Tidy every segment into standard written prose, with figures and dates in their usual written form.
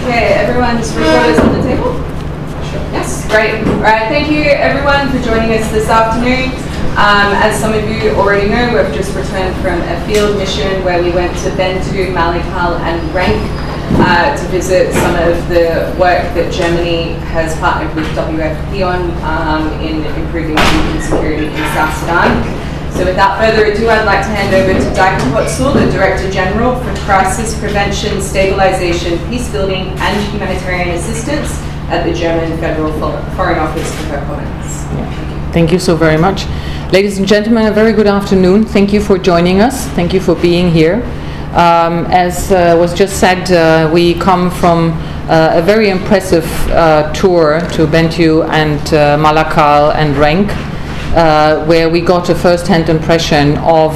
Okay, everyone's recorders on the table? Sure. Yes, great. All right, thank you everyone for joining us this afternoon. As some of you already know, we've just returned from a field mission where we went to Bentu, Malakal and Renk to visit some of the work that Germany has partnered with WFP on in improving food insecurity in South Sudan. So without further ado, I'd like to hand over to Deike Potzel, the Director General for Crisis Prevention, Stabilization, Peacebuilding and Humanitarian Assistance at the German Federal Foreign Office for her comments. Thank you so very much. Ladies and gentlemen, a very good afternoon. Thank you for joining us. Thank you for being here. As was just said, we come from a very impressive tour to Bentu and Malakal and Renk, where we got a first-hand impression of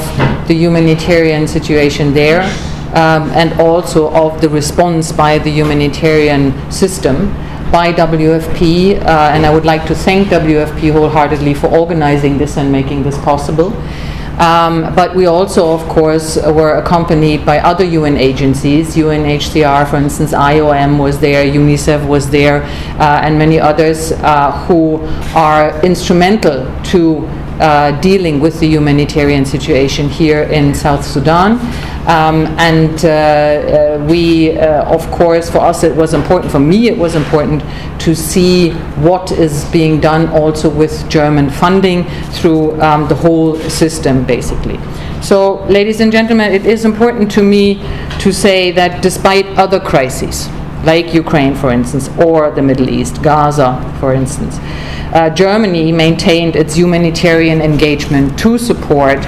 the humanitarian situation there and also of the response by the humanitarian system, by WFP, and I would like to thank WFP wholeheartedly for organizing this and making this possible. But we also, of course, were accompanied by other UN agencies, UNHCR, for instance, IOM was there, UNICEF was there, and many others who are instrumental to dealing with the humanitarian situation here in South Sudan. We, of course, for us it was important, for me it was important to see what is being done also with German funding through the whole system, basically. So, ladies and gentlemen, it is important to me to say that despite other crises, like Ukraine, for instance, or the Middle East, Gaza, for instance, Germany maintained its humanitarian engagement to support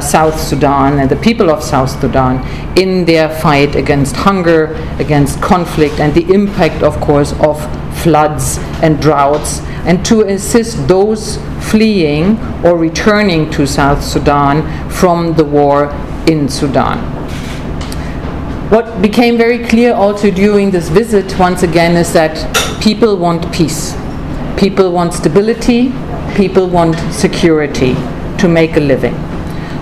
South Sudan and the people of South Sudan in their fight against hunger, against conflict, and the impact, of course, of floods and droughts, and to assist those fleeing or returning to South Sudan from the war in Sudan. What became very clear also during this visit, once again, is that people want peace. People want stability. People want security to make a living.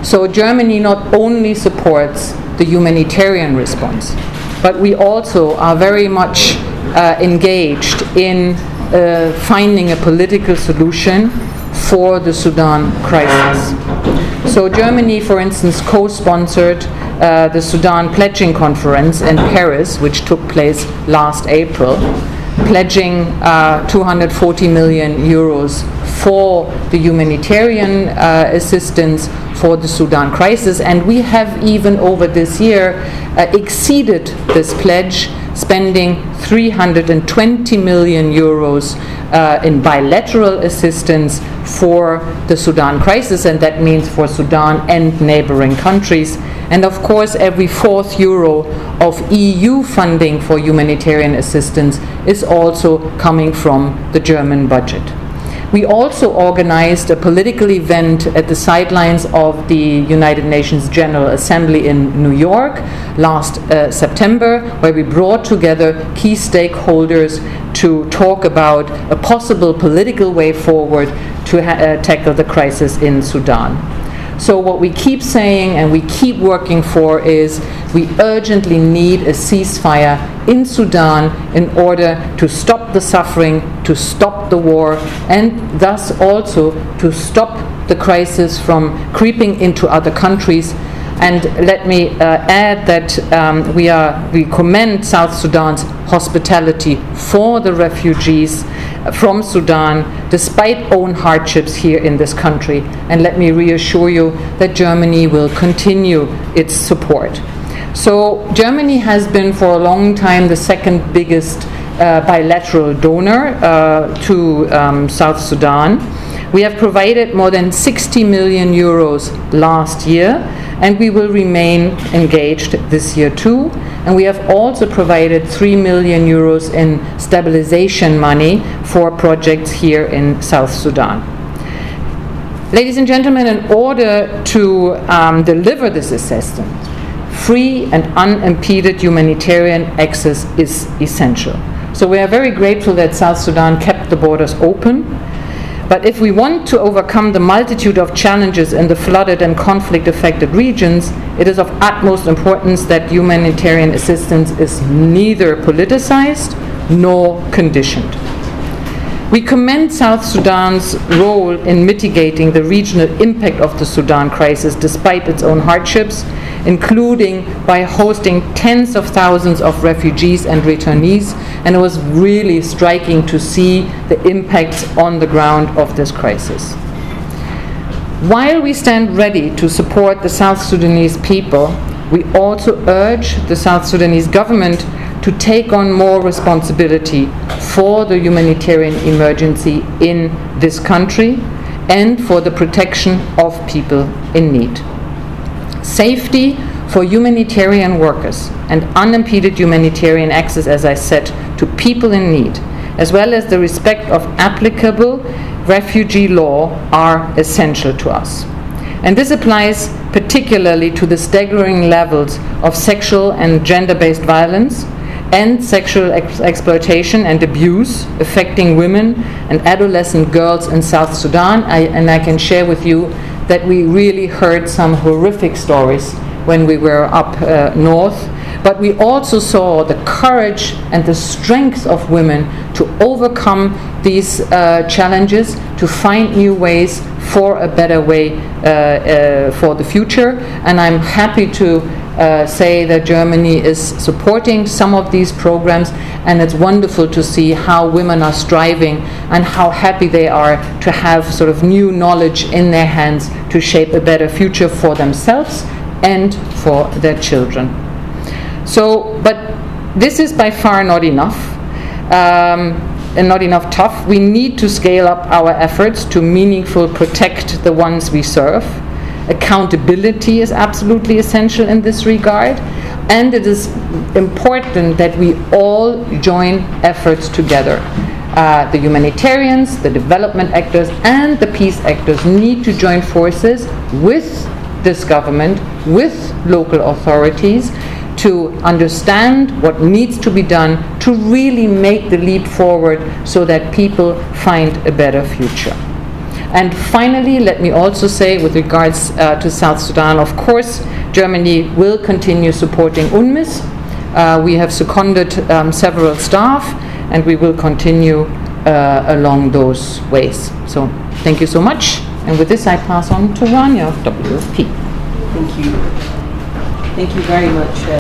So Germany not only supports the humanitarian response, but we also are very much engaged in finding a political solution for the Sudan crisis. So Germany, for instance, co-sponsored the Sudan Pledging Conference in Paris, which took place last April, pledging 240 million euros for the humanitarian assistance for the Sudan crisis. And we have even over this year exceeded this pledge, spending 320 million euros in bilateral assistance for the Sudan crisis, and that means for Sudan and neighboring countries. And of course, every fourth euro of EU funding for humanitarian assistance is also coming from the German budget. We also organized a political event at the sidelines of the United Nations General Assembly in New York last September, where we brought together key stakeholders to talk about a possible political way forward to tackle the crisis in Sudan. So what we keep saying and we keep working for is we urgently need a ceasefire in Sudan in order to stop the suffering, to stop the war, and thus also to stop the crisis from creeping into other countries. And let me add that we commend South Sudan's hospitality for the refugees from Sudan, despite own hardships here in this country. And let me reassure you that Germany will continue its support. So Germany has been for a long time the second biggest bilateral donor to South Sudan. We have provided more than 60 million euros last year, and we will remain engaged this year too. And we have also provided 3 million euros in stabilization money for projects here in South Sudan. Ladies and gentlemen, in order to deliver this assistance, free and unimpeded humanitarian access is essential. So we are very grateful that South Sudan kept the borders open. But if we want to overcome the multitude of challenges in the flooded and conflict-affected regions, it is of utmost importance that humanitarian assistance is neither politicized nor conditioned. We commend South Sudan's role in mitigating the regional impact of the Sudan crisis despite its own hardships, including by hosting tens of thousands of refugees and returnees, and it was really striking to see the impacts on the ground of this crisis. While we stand ready to support the South Sudanese people, we also urge the South Sudanese government to take on more responsibility for the humanitarian emergency in this country and for the protection of people in need. Safety for humanitarian workers and unimpeded humanitarian access, as I said, to people in need, as well as the respect of applicable refugee law, are essential to us. And this applies particularly to the staggering levels of sexual and gender-based violence and sexual exploitation and abuse affecting women and adolescent girls in South Sudan. I can share with you that we really heard some horrific stories when we were up north, but we also saw the courage and the strength of women to overcome these challenges, to find new ways for a better way for the future. And I'm happy to say that Germany is supporting some of these programs, and it's wonderful to see how women are striving and how happy they are to have sort of new knowledge in their hands to shape a better future for themselves and for their children. So, but this is by far not enough, and not enough tough. We need to scale up our efforts to meaningfully protect the ones we serve. Accountability is absolutely essential in this regard, and it is important that we all join efforts together. The humanitarians, the development actors, and the peace actors need to join forces with this government, with local authorities, to understand what needs to be done to really make the leap forward so that people find a better future. And finally, let me also say, with regards to South Sudan, of course, Germany will continue supporting UNMISS. We have seconded several staff, and we will continue along those ways. So thank you so much. And with this, I pass on to Rania of WFP. Thank you. Thank you very much.